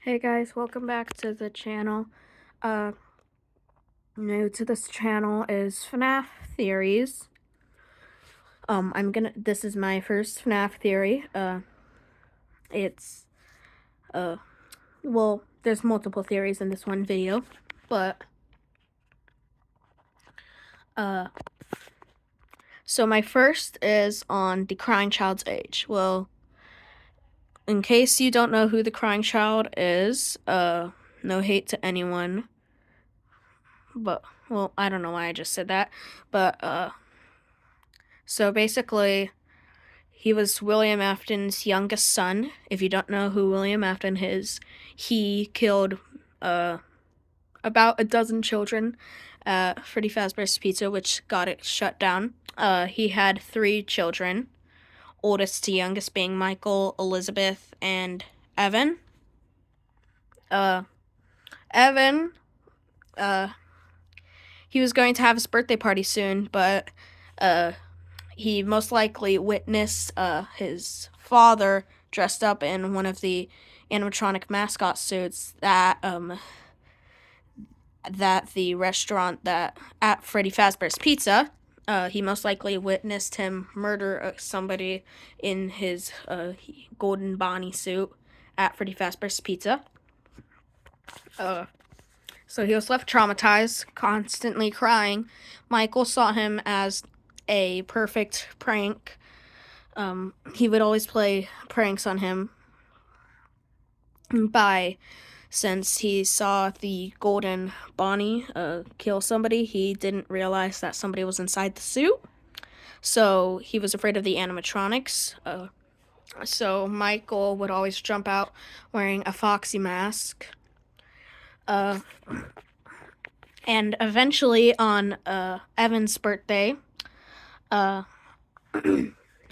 Hey guys, welcome back to the channel. New to this channel is FNAF theories. This is my first FNAF theory. It's, well, there's multiple theories in this one video, but, so my first is on the crying child's age. Well, in case you don't know who the crying child is, no hate to anyone, but, well, I don't know why I just said that, but, so basically, he was William Afton's youngest son. If you don't know who William Afton is, he killed about a dozen children at Freddy Fazbear's Pizza, which got it shut down. He had 3 children, oldest to youngest being Michael, Elizabeth, and Evan. Evan, he was going to have his birthday party soon, but he most likely witnessed his father dressed up in one of the animatronic mascot suits that the restaurant that at Freddy Fazbear's Pizza. He most likely witnessed him murder somebody in his golden Bonnie suit at Freddy Fazbear's Pizza. So he was left traumatized, constantly crying. Michael saw him as a perfect prank. He would always play pranks on him since he saw the golden Bonnie kill somebody, he didn't realize that somebody was inside the suit. So he was afraid of the animatronics. So Michael would always jump out wearing a Foxy mask. And eventually on Evan's birthday,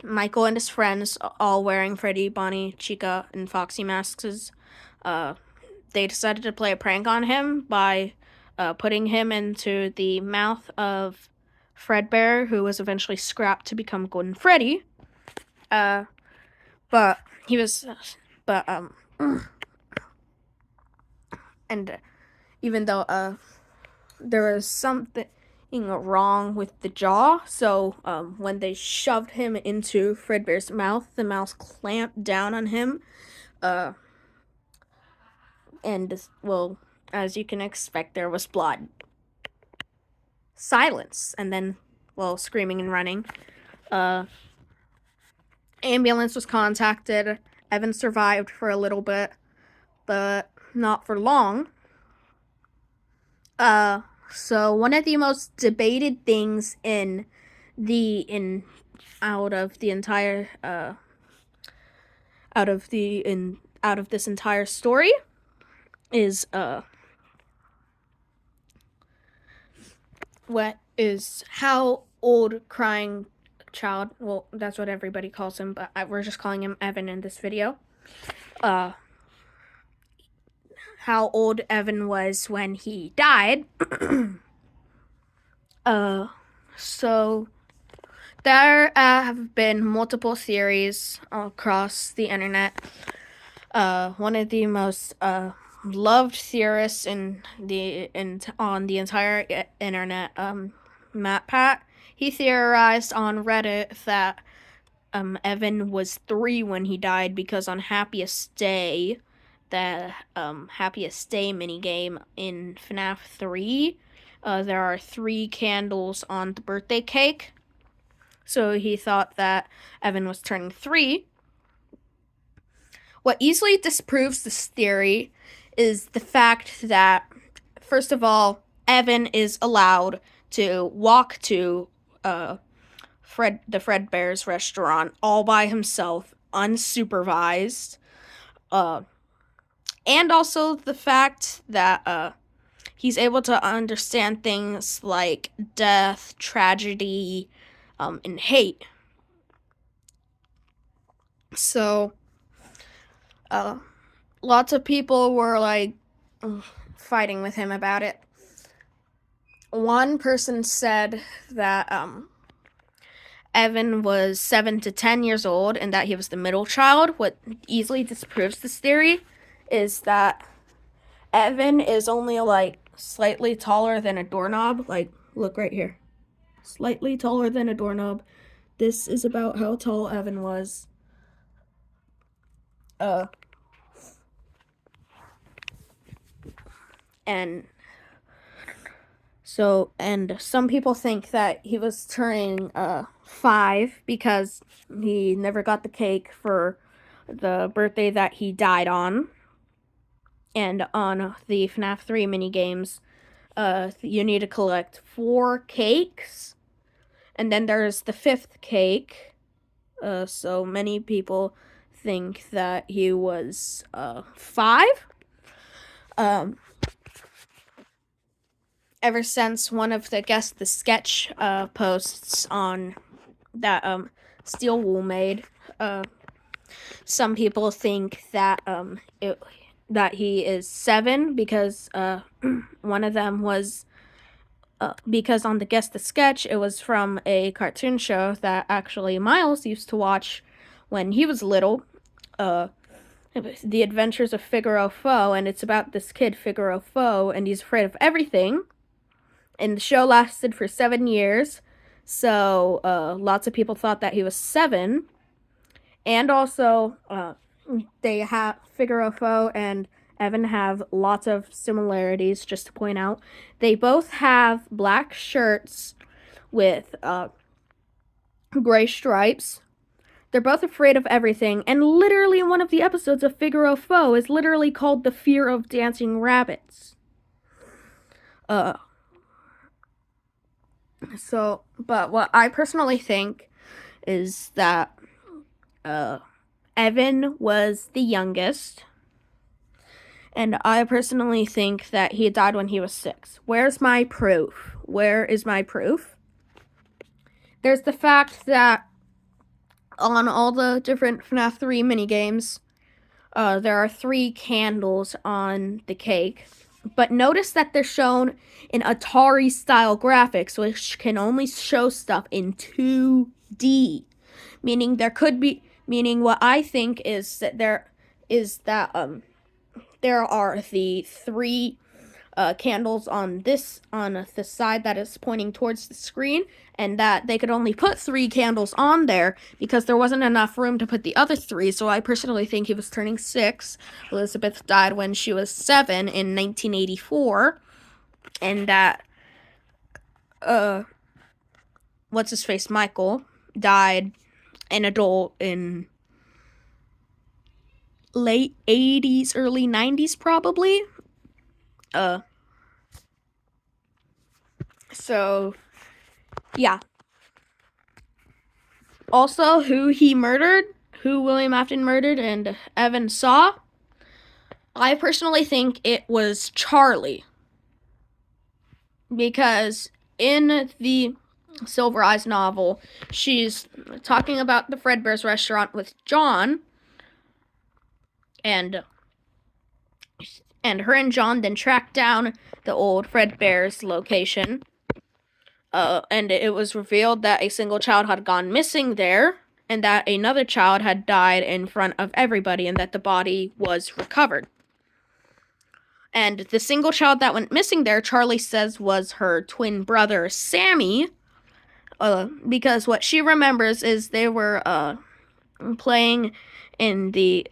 Michael and his friends, all wearing Freddy, Bonnie, Chica, and Foxy masks, they decided to play a prank on him by putting him into the mouth of Fredbear, who was eventually scrapped to become Golden Freddy. But he was, and even though there was something wrong with the jaw, so when they shoved him into Fredbear's mouth, the mouse clamped down on him, and, well, as you can expect, there was blood. Silence, and then, well, screaming and running. Ambulance was contacted. Evan survived for a little bit, but not for long. So one of the most debated things out of this entire story is how old crying child, well, that's what everybody calls him, but we're just calling him Evan in this video, how old Evan was when he died. So there have been multiple theories across the internet. One of the most loved theorists on the entire internet, MatPat, he theorized on Reddit that Evan was 3 when he died because on Happiest Day, the Happiest Day minigame in FNAF 3, there are 3 candles on the birthday cake. So he thought that Evan was turning 3. What easily disproves this theory is the fact that, first of all, Evan is allowed to walk to the Fredbear's restaurant all by himself, unsupervised. And also the fact that he's able to understand things like death, tragedy, and hate. So, lots of people were like fighting with him about it. One person said that Evan was 7 to 10 years old and that he was the middle child. What easily disproves this theory is that Evan is only like slightly taller than a doorknob. Like, look right here. Slightly taller than a doorknob. This is about how tall Evan was. And some people think that he was turning 5 because he never got the cake for the birthday that he died on. And on the FNAF 3 minigames, you need to collect 4 cakes. And then there's the 5th cake. So many people think that he was 5. Ever since one of the sketch posts on that Steel Wool made, some people think that that he is 7 because one of them was because on the sketch it was from a cartoon show that actually Miles used to watch when he was little, The Adventures of Figaro Foe, and it's about this kid Figaro Foe, and he's afraid of everything. And the show lasted for 7 years, so lots of people thought that he was 7. And also, they have Figaro Foe and Evan have lots of similarities, just to point out. They both have black shirts with gray stripes. They're both afraid of everything, and literally one of the episodes of Figaro Foe is literally called The Fear of Dancing Rabbits. But what I personally think is that Evan was the youngest, and I personally think that he died when he was 6. Where's my proof? Where is my proof? There's the fact that on all the different FNAF 3 minigames, there are 3 candles on the cake. But notice that they're shown in Atari-style graphics, which can only show stuff in 2D. Meaning what I think is that there are the 3 candles on the side that is pointing towards the screen, and that they could only put 3 candles on there because there wasn't enough room to put the other 3. So I personally think he was turning 6. Elizabeth died when she was 7 in 1984, and that what's his face, Michael, died an adult in late 80s, early 90s probably. So, yeah. Also, who William Afton murdered and Evan saw, I personally think it was Charlie. Because in the Silver Eyes novel, she's talking about the Fredbear's restaurant with John, and her and John then tracked down the old Fredbear's location. And it was revealed that a single child had gone missing there, and that another child had died in front of everybody, and that the body was recovered. And the single child that went missing there, Charlie says, was her twin brother, Sammy, because what she remembers is they were playing in the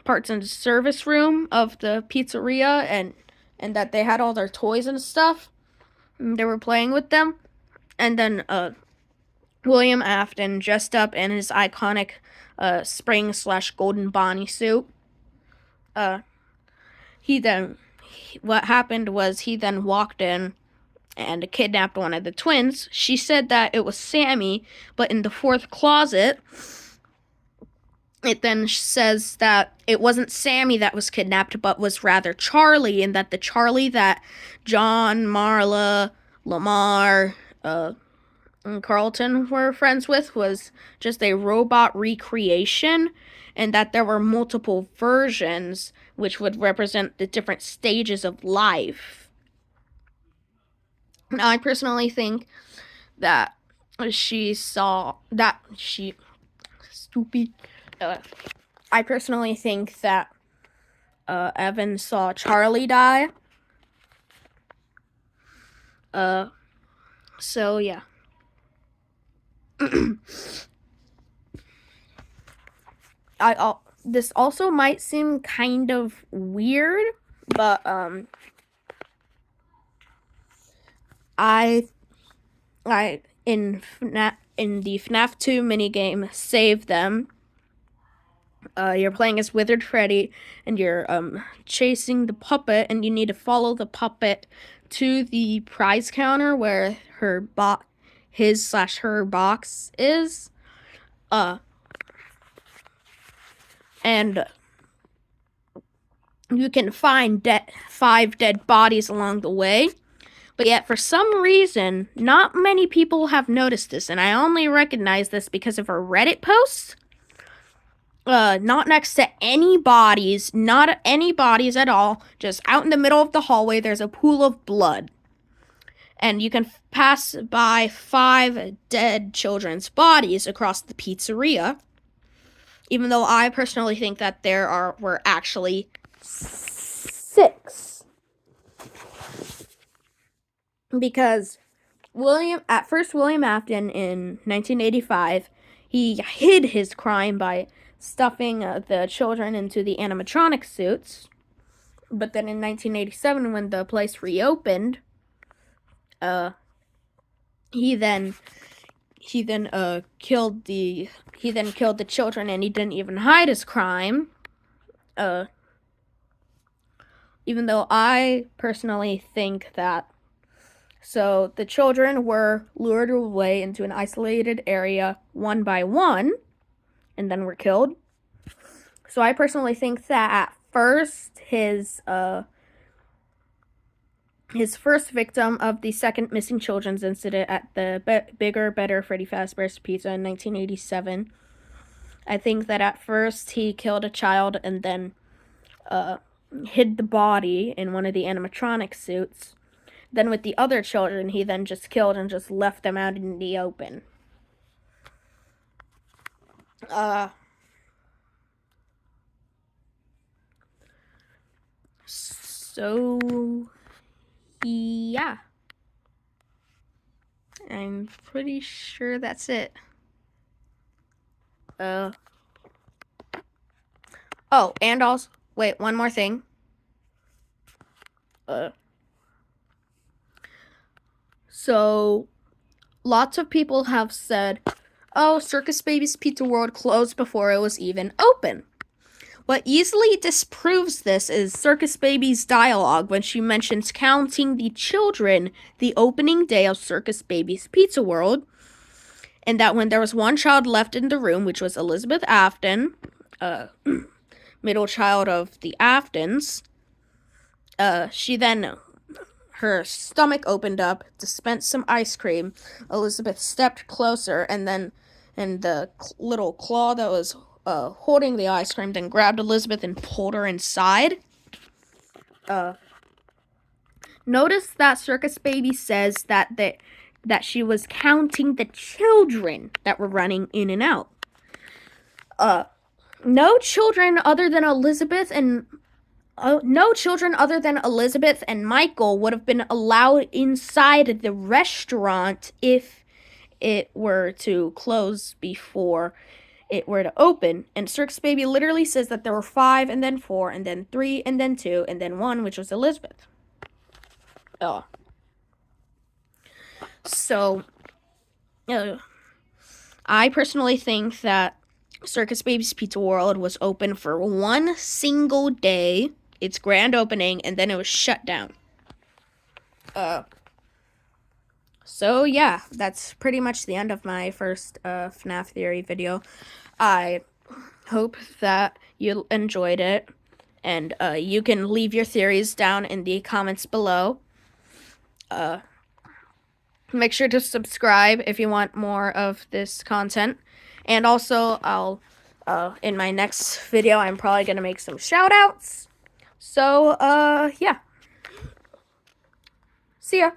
parts and service room of the pizzeria, and that they had all their toys and stuff, and they were playing with them. And then William Afton, dressed up in his iconic spring/golden Bonnie suit, what happened was he then walked in and kidnapped one of the twins. She said that it was Sammy, but in the 4th closet, it then says that it wasn't Sammy that was kidnapped, but was rather Charlie, and that the Charlie that John, Marla, Lamar, and Carlton were friends with was just a robot recreation, and that there were multiple versions which would represent the different stages of life. Now, I personally think that I personally think that Evan saw Charlie die. So yeah. This also might seem kind of weird, but I in the FNAF 2 minigame Save Them, you're playing as Withered Freddy, and you're chasing the puppet, and you need to follow the puppet to the prize counter where his/her box is. And you can find 5 dead bodies along the way. But yet, for some reason, not many people have noticed this, and I only recognize this because of a Reddit post. Not next to any bodies, not any bodies at all, just out in the middle of the hallway, there's a pool of blood. And you can pass by 5 dead children's bodies across the pizzeria. Even though I personally think that were actually 6. Because William Afton in 1985, he hid his crime by stuffing the children into the animatronic suits. But then in 1987, when the place reopened, he then killed the children, and he didn't even hide his crime. Even though I personally think that, so the children were lured away into an isolated area one by one, and then were killed. So I personally think that at first his first victim of the second missing children's incident at the Bigger, Better Freddy Fazbear's Pizza in 1987, I think that at first he killed a child and then hid the body in one of the animatronic suits. Then with the other children, he then just killed and just left them out in the open. So yeah, I'm pretty sure that's it. Oh, and also, wait, one more thing. So lots of people have said, oh, Circus Baby's Pizza World closed before it was even open. What easily disproves this is Circus Baby's dialogue when she mentions counting the children the opening day of Circus Baby's Pizza World, and that when there was one child left in the room, which was Elizabeth Afton, middle child of the Aftons, her stomach opened up, dispensed some ice cream. Elizabeth stepped closer, and the little claw that was holding the ice cream then grabbed Elizabeth and pulled her inside. Notice that Circus Baby says that she was counting the children that were running in and out. No children other than Elizabeth and Michael would have been allowed inside the restaurant if it were to close before it were to open. And Circus Baby literally says that there were 5, and then 4, and then 3, and then 2, and then 1, which was Elizabeth. So, I personally think that Circus Baby's Pizza World was open for one single day, its grand opening, and then it was shut down. So yeah, that's pretty much the end of my first FNAF theory video. I hope that you enjoyed it, and you can leave your theories down in the comments below. Make sure to subscribe if you want more of this content. And also, I'll in my next video, I'm probably going to make some shout-outs. So, yeah. See ya.